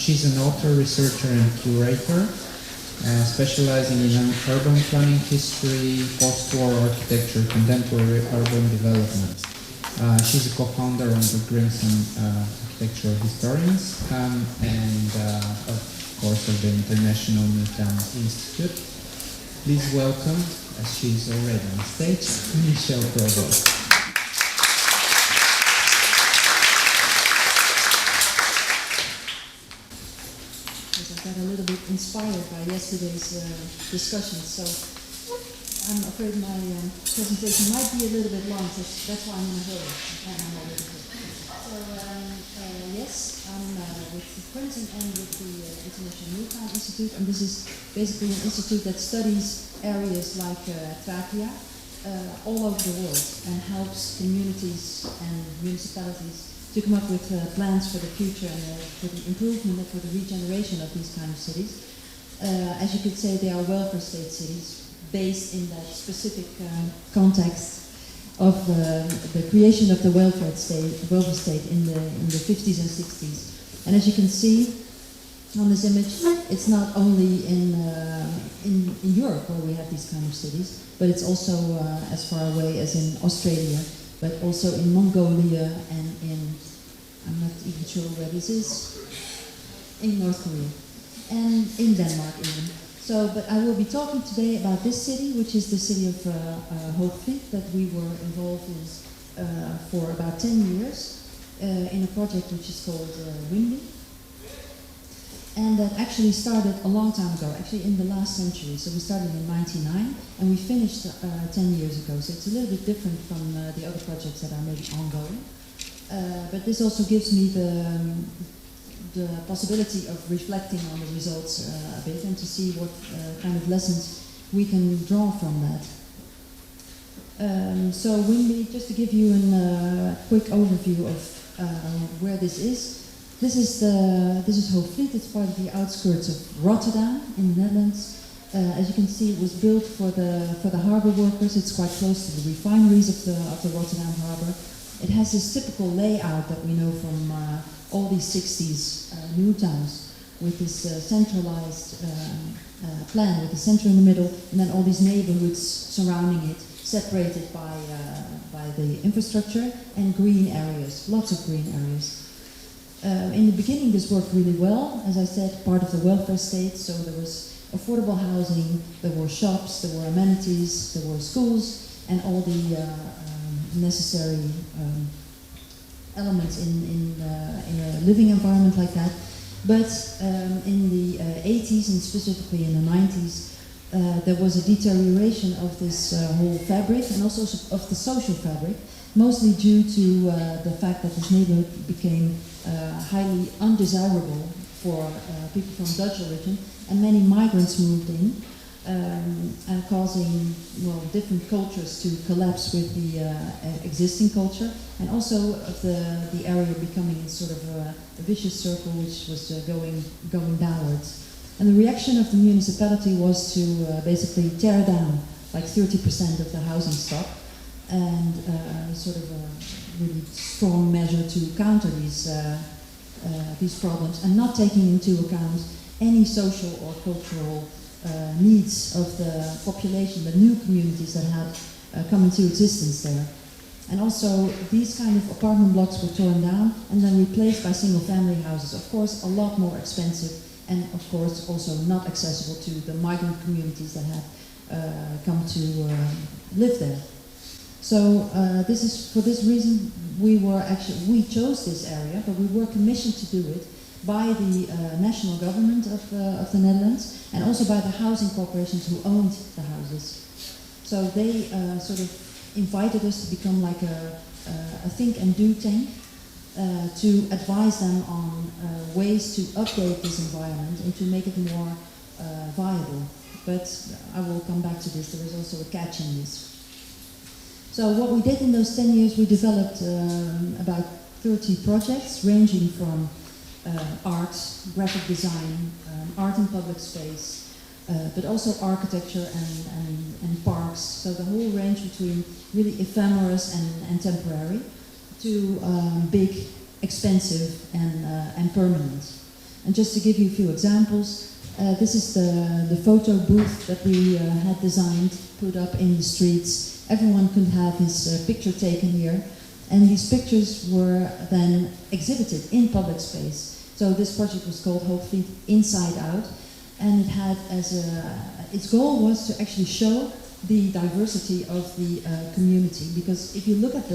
She's an author, researcher, and curator, specializing in urban planning history, post-war architecture, contemporary urban development. She's a co-founder of the Grimson Architectural Historians and, of course, of the International Newtown Institute. Please welcome, as she's already on stage, Michelle Provoost. I got a little bit inspired by yesterday's discussion, so I'm afraid my presentation might be a little bit long, so that's why I'm in a hurry. Yes, I'm with the Princeton and with the International Newtown Institute, and this is basically an institute that studies areas like trachea all over the world and helps communities and municipalities to come up with plans for the future and for the improvement and for the regeneration of these kind of cities. As you could say, they are welfare state cities based in that specific context of the creation of the welfare state in the 50s and 60s. And as you can see on this image, it's not only in Europe where we have these kind of cities, but it's also as far away as in Australia, but also in Mongolia and in, I'm not even sure where this is, in North Korea, and in Denmark even. So, but I will be talking today about this city, which is the city of Hoogvliet, that we were involved in for about 10 years in a project which is called Windy. And that actually started a long time ago, actually in the last century. So we started in 1999 and we finished 10 years ago. So it's a little bit different from the other projects that are maybe ongoing. But this also gives me the possibility of reflecting on the results a bit and to see what kind of lessons we can draw from that. So Windy, just to give you a quick overview of where this is. This is Hoogvliet. It's part of the outskirts of Rotterdam in the Netherlands. As you can see, it was built for the harbour workers. It's quite close to the refineries of the Rotterdam harbour. It has this typical layout that we know from all these 60s new towns, with this centralized plan, with the center in the middle, and then all these neighborhoods surrounding it, separated by the infrastructure and green areas, lots of green areas. In the beginning, this worked really well. As I said, part of the welfare state, so there was affordable housing, there were shops, there were amenities, there were schools, and all the necessary elements in a living environment like that. But in the 80s, and specifically in the 90s, there was a deterioration of this whole fabric, and also of the social fabric, mostly due to the fact that this neighborhood became highly undesirable for people from Dutch origin, and many migrants moved in, and causing, well, different cultures to collapse with the existing culture, and also of the area becoming sort of a vicious circle which was going downwards. And the reaction of the municipality was to basically tear down like 30% of the housing stock, and sort of a really strong measure to counter these problems, and not taking into account any social or cultural needs of the population, the new communities that had come into existence there. And also, these kind of apartment blocks were torn down and then replaced by single-family houses. Of course, a lot more expensive, and of course also not accessible to the migrant communities that had come to live there. So this is, for this reason, we chose this area, but we were commissioned to do it by the national government of the Netherlands, and also by the housing corporations who owned the houses. So they sort of invited us to become like a think and do tank, to advise them on ways to update this environment and to make it more viable. But I will come back to this. There is also a catch in this. So what we did in those 10 years, we developed about 30 projects ranging from art, graphic design, art in public space, but also architecture and parks. So the whole range between really ephemeris and temporary to big, expensive and permanent. And just to give you a few examples, this is the photo booth that we had designed, put up in the streets. Everyone could have his picture taken here. And these pictures were then exhibited in public space. So this project was called Hoogvliet Inside Out. And it had its goal was to actually show the diversity of the community, because if you look at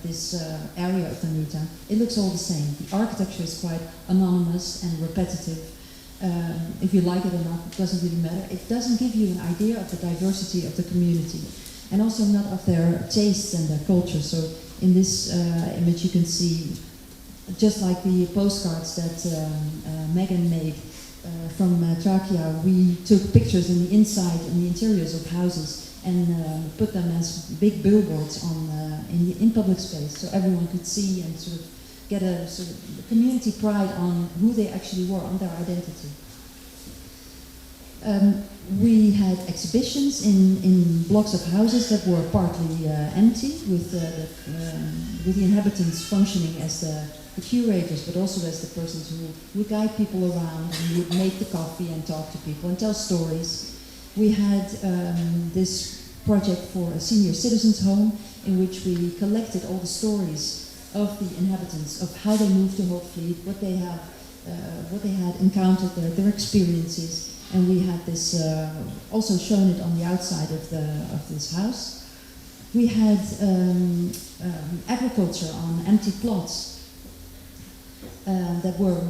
this area of the new town, it looks all the same. The architecture is quite anonymous and repetitive. If you like it or not, it doesn't really matter. It doesn't give you an idea of the diversity of the community, and also not of their tastes and their culture. So in this image you can see, just like the postcards that Megan made from Trakia, we took pictures in the inside and the interiors of houses and put them as big billboards in public space, so everyone could see and sort of get a sort of community pride on who they actually were, on their identity. We had exhibitions in blocks of houses that were partly empty, with the inhabitants functioning as the curators, but also as the persons who would guide people around and would make the coffee and talk to people and tell stories. We had this project for a senior citizens' home, in which we collected all the stories of the inhabitants, of how they moved to Hoogvliet, what they had encountered there, their experiences, and we had this also shown it on the outside of this house. We had agriculture on empty plots that were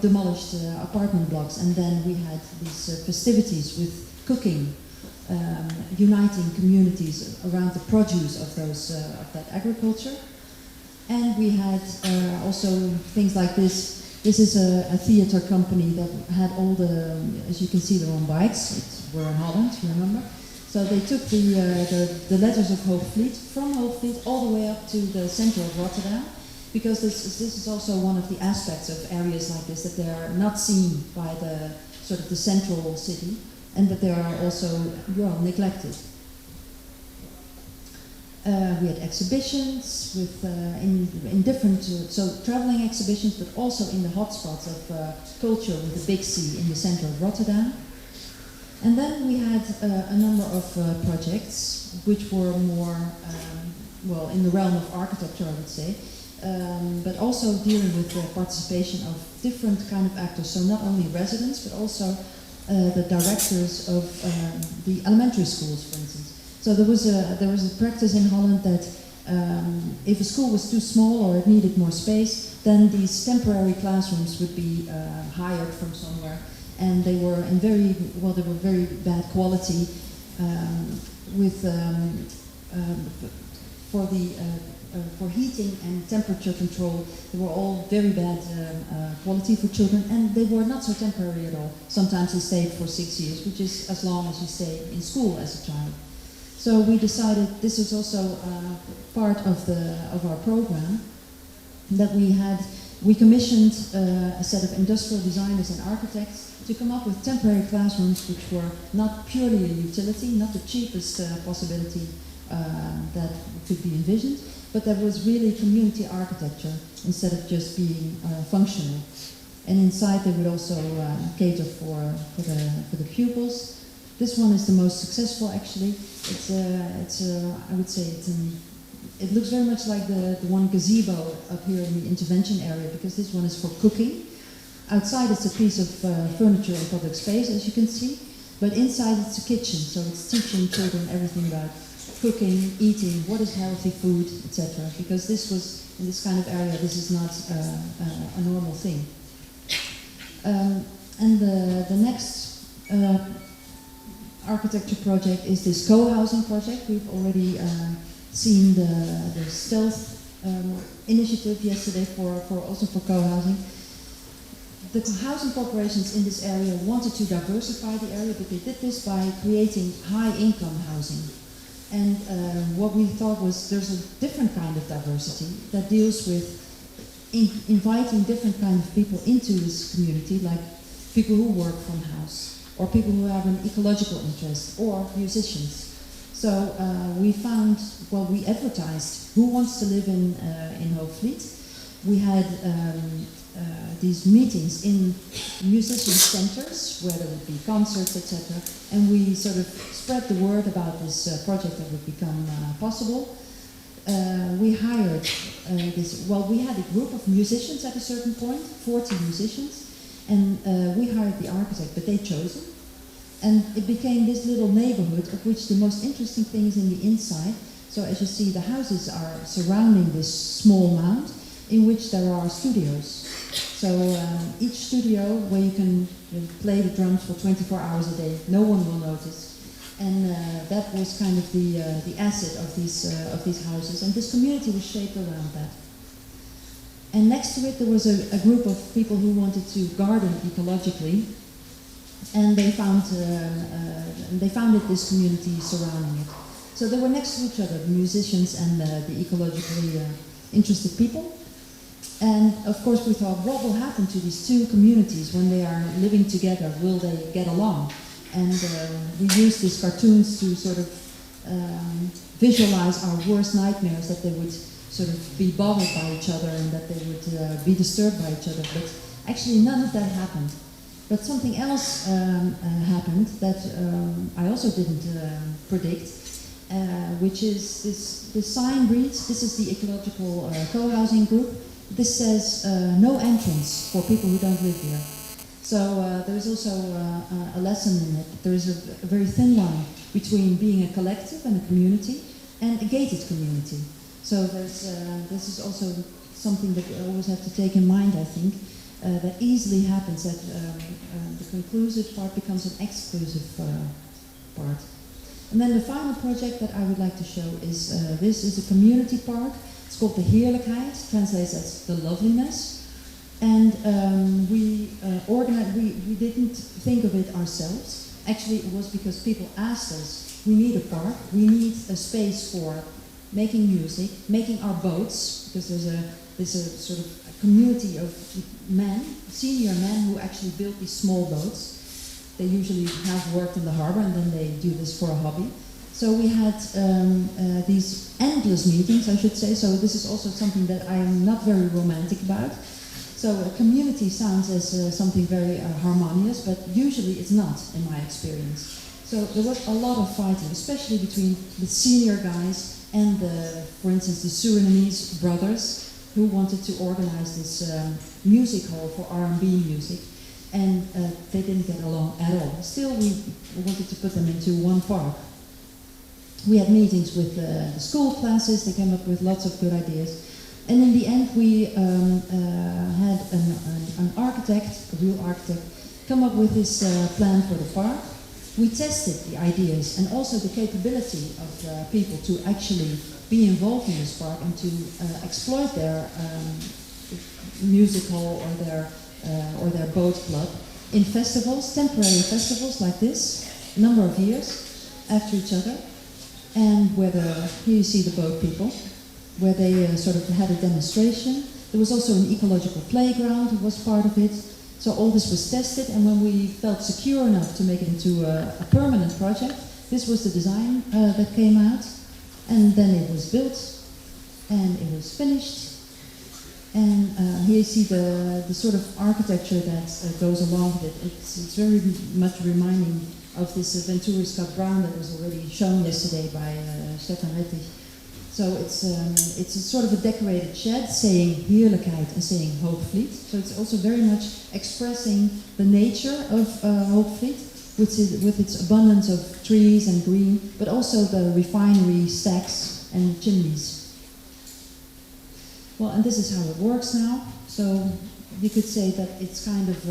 demolished apartment blocks, and then we had these festivities with cooking, uniting communities around the produce of that agriculture. And we had also things like this. This is a theater company that had all the, as you can see, their own bikes. We're in Holland, you remember? So they took the letters of Hoogvliet from Hoogvliet all the way up to the center of Rotterdam, because this is also one of the aspects of areas like this, that they are not seen by the sort of the central city, and that they are also neglected. We had exhibitions with in different, so traveling exhibitions, but also in the hotspots of culture with the big C in the center of Rotterdam. And then we had a number of projects which were more, well, in the realm of architecture, I would say, but also dealing with the participation of different kind of actors. So not only residents, but also the directors of the elementary schools, for instance. So there was a practice in Holland that if a school was too small or it needed more space, then these temporary classrooms would be hired from somewhere, and they were in very bad quality, for heating and temperature control. They were all very bad quality for children, and they were not so temporary at all. Sometimes they stayed for 6 years, which is as long as you stay in school as a child. So we decided this was also part of our program, that we commissioned a set of industrial designers and architects to come up with temporary classrooms which were not purely a utility, not the cheapest possibility that could be envisioned, but that was really community architecture instead of just being functional. And inside they would also cater for the pupils. This one is the most successful, actually. I would say it looks very much like the one gazebo up here in the intervention area, because this one is for cooking. Outside it's a piece of furniture in public space, as you can see, but inside it's a kitchen, so it's teaching children everything about cooking, eating, what is healthy food, etc. Because this was, in this kind of area, this is not a normal thing. And the next architecture project is this co-housing project. We've already seen the stealth initiative yesterday also for co-housing. The housing corporations in this area wanted to diversify the area, but they did this by creating high-income housing. And what we thought was there's a different kind of diversity that deals with inviting different kind of people into this community, like people who work from house, or people who have an ecological interest, or musicians. So we advertised who wants to live in Hoogvliet. We had these meetings in musician centers where there would be concerts, etc. And we sort of spread the word about this project that would become possible. We hired we had a group of musicians at a certain point, 40 musicians, and we hired the architect, but they chose him. And it became this little neighborhood of which the most interesting thing is in the inside. So as you see, the houses are surrounding this small mound in which there are studios. So each studio where you can play the drums for 24 hours a day, no one will notice. And that was kind of the asset of these houses. And this community was shaped around that. And next to it there was a group of people who wanted to garden ecologically. And they founded this community surrounding it. So they were next to each other, the musicians and the ecologically interested people. And of course we thought, what will happen to these two communities when they are living together? Will they get along? And we used these cartoons to sort of visualize our worst nightmares, that they would sort of be bothered by each other and that they would be disturbed by each other. But actually none of that happened. But something else happened that I also didn't predict, which is this sign reads, this is the ecological co-housing group. This says no entrance for people who don't live here. So there is also a lesson in it. There is a very thin line between being a collective and a community and a gated community. So this is also something that we always have to take in mind, I think. That easily happens, that the conclusive part becomes an exclusive part. And then the final project that I would like to show is this is a community park. It's called the Heerlijkheid, translates as the loveliness. And we didn't think of it ourselves. Actually, it was because people asked us, we need a park, we need a space for making music, making our boats, because there's a sort of a community of men, senior men, who actually build these small boats. They usually have worked in the harbor and then they do this for a hobby. So we had these endless meetings, I should say. So this is also something that I am not very romantic about. So a community sounds as something very harmonious, but usually it's not, in my experience. So there was a lot of fighting, especially between the senior guys and, for instance, the Surinamese brothers, who wanted to organize this music hall for R&B music, and they didn't get along at all. Still, we wanted to put them into one park. We had meetings with the school classes, they came up with lots of good ideas. And in the end, we had an architect, a real architect, come up with this plan for the park. We tested the ideas and also the capability of people to actually be involved in this park and to exploit their music hall or their boat club in festivals, temporary festivals like this, a number of years after each other. And here you see the boat people, where they sort of had a demonstration. There was also an ecological playground that was part of it. So all this was tested, and when we felt secure enough to make it into a permanent project, this was the design that came out. And then it was built, and it was finished. And here you see the sort of architecture that goes along with it. It's very much reminding of this Venturis Cup Brown that was already shown yesterday by Stefan Rettich. So it's a sort of a decorated shed saying Heerlijkheid and saying Hoogvliet. So it's also very much expressing the nature of Hoogvliet, with its abundance of trees and green, but also the refinery stacks and chimneys. Well, and this is how it works now. So you could say that it's kind of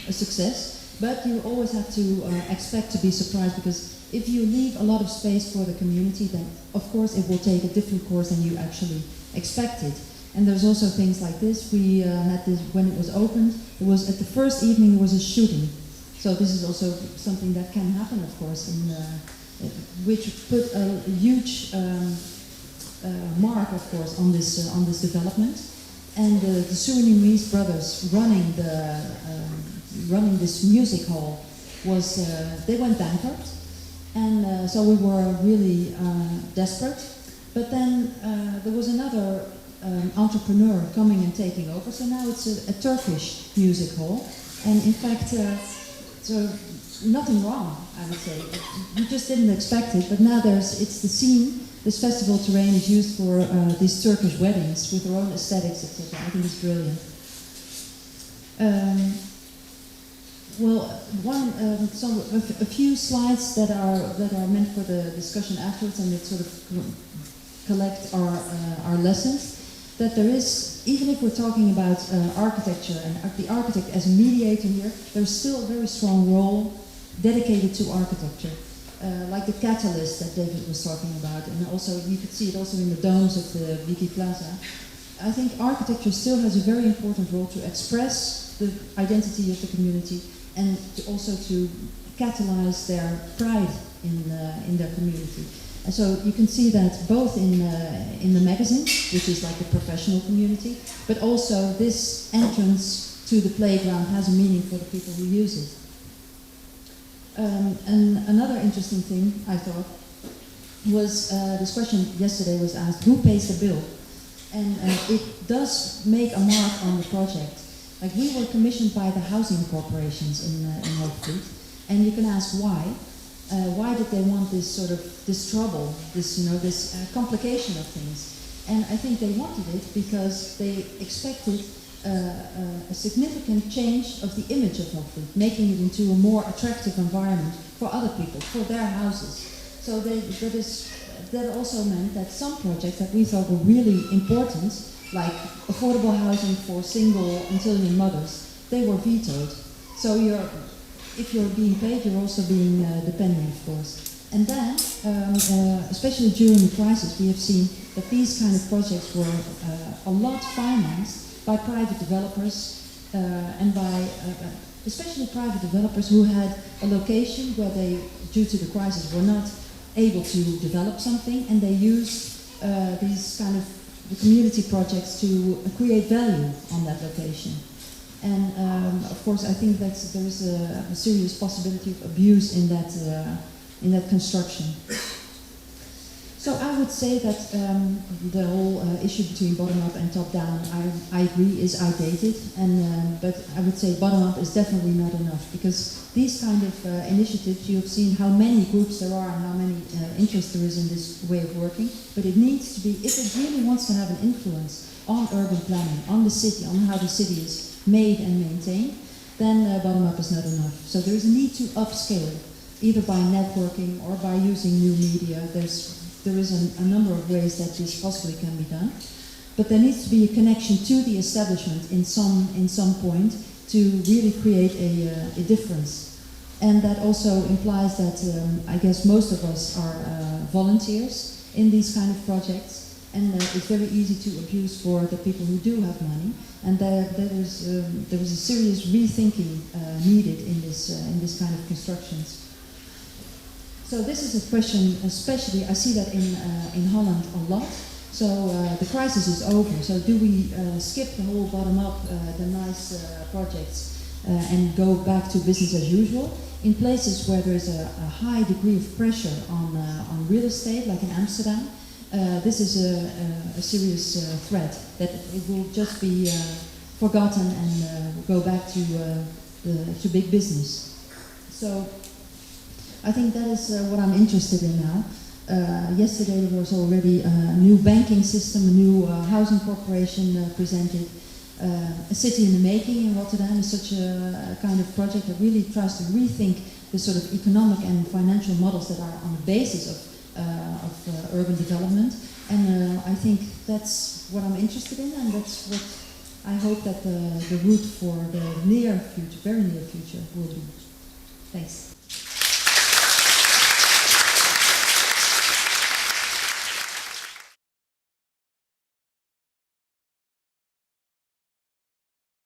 a success, but you always have to expect to be surprised, because if you leave a lot of space for the community, then of course it will take a different course than you actually expected. And there's also things like this. We had this when it was opened. It was at the first evening there was a shooting. So this is also something that can happen, of course, which put a huge mark, of course, on this development. And the Surinamese brothers running this music hall they went bankrupt, and so we were really desperate. But then there was another entrepreneur coming and taking over. So now it's a Turkish music hall, and in fact, so nothing wrong, I would say. You just didn't expect it, but now it's the scene. This festival terrain is used for these Turkish weddings with their own aesthetics, etc. I think it's brilliant. A few slides that are meant for the discussion afterwards, and that sort of collect our lessons. That there is, even if we're talking about architecture and the architect as a mediator here, there's still a very strong role dedicated to architecture, like the catalyst that David was talking about, and also you could see it also in the domes of the Viki Plaza. I think architecture still has a very important role to express the identity of the community and also to catalyze their pride in their community. And so you can see that both in the magazine, which is like the professional community, but also this entrance to the playground has a meaning for the people who use it. And another interesting thing I thought was this question yesterday was asked: who pays the bill? And it does make a mark on the project. Like, we were commissioned by the housing corporations in Plovdiv, and you can ask why. Why did they want this trouble, this complication of things? And I think they wanted it because they expected a significant change of the image of Plovdiv, making it into a more attractive environment for other people, for their houses. So that also meant that some projects that we thought were really important, like affordable housing for single Antillean mothers, they were vetoed. So if you're being paid, you're also being dependent, of course. And then, especially during the crisis, we have seen that these kind of projects were a lot financed by private developers and by especially private developers who had a location where they, due to the crisis, were not able to develop something, and they used these kind of the community projects to create value on that location. And of course, I think that there is a serious possibility of abuse in that construction. So I would say that the whole issue between bottom-up and top-down, I agree, is outdated. But I would say bottom-up is definitely not enough, because these kind of initiatives, you have seen how many groups there are and how many interest there is in this way of working. But it needs to be, if it really wants to have an influence on urban planning, on the city, on how the city is made and maintained, then bottom-up is not enough. So there is a need to upscale, either by networking or by using new media. There is a number of ways that this possibly can be done. But there needs to be a connection to the establishment in some point to really create a difference. And that also implies that I guess most of us are volunteers in these kind of projects. And it's very easy to abuse for the people who do have money. And there was a serious rethinking needed in this kind of constructions. So this is a question, especially I see that in Holland a lot. So the crisis is over. So do we skip the whole bottom-up, the nice projects, and go back to business as usual? In places where there is a high degree of pressure on real estate, like in Amsterdam, this is a serious threat that it will just be forgotten and go back to big business. So I think that is what I'm interested in now. Yesterday there was already a new banking system, a new housing corporation presented. A city in the making in Rotterdam is such a kind of project that really tries to rethink the sort of economic and financial models that are on the basis of urban development. And I think that's what I'm interested in, and that's what I hope that the route for the near future, very near future, will be. Thanks.